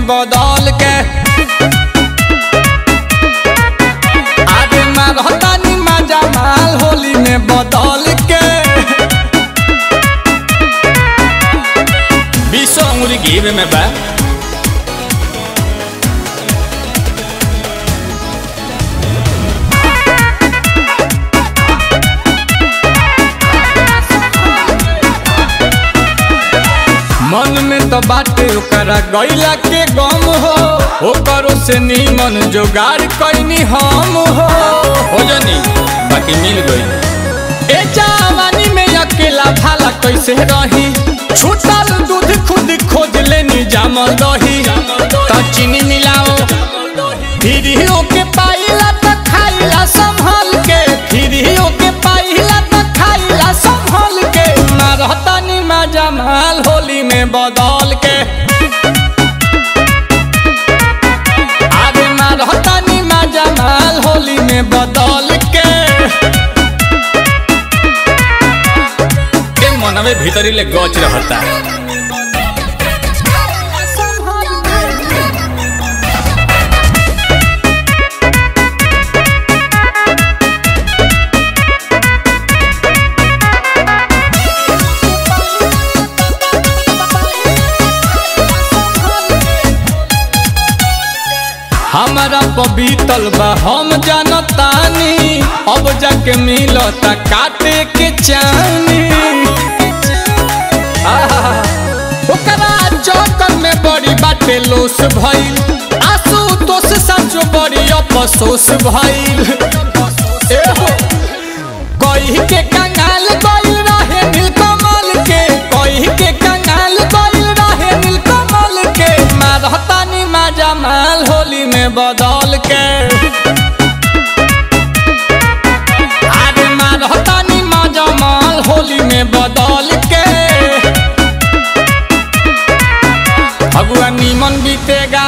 बदल के। आगे मारतानी मजा माल होली में बदल के। 20 अंगुरी गिवे में बा। मन में तो बाटे ओकरा गईला के गम हो, ओकरो से नीमन जोगाड़ कईनी हम हो जनी बाकी मिल गई। ए जवानी में अकेला भाला कैसे रही, छूटल दूध खुद खोज लेनी जामल दही। तो चीनी मिलाओ फिर के पाइला तो खाइला संभल के, फिर के पाइला तो खाइला संभल के। मारतानी मजा माल होली में बदल के। आगे मारतानी मजा माल होली में बदल के। मनवे भीतरी ले गच रहता। हमारा पबीतल बा हम जानतानी, अब जाके मिलता काटे के चानी। ओकरा चक्कर में बड़ी बाटे लोस भइल, आंसू तोस सचो बड़ी अफसोस भइल। कही के कंगाल गइल रहे नीलकमल के, कही के कंगाल गइल रहे नीलकमल के। मारतानी मजा माल होली में बदल के। आगे मारतानी मजा माल होली में बदल के। भगवान नीमन बीतेगा।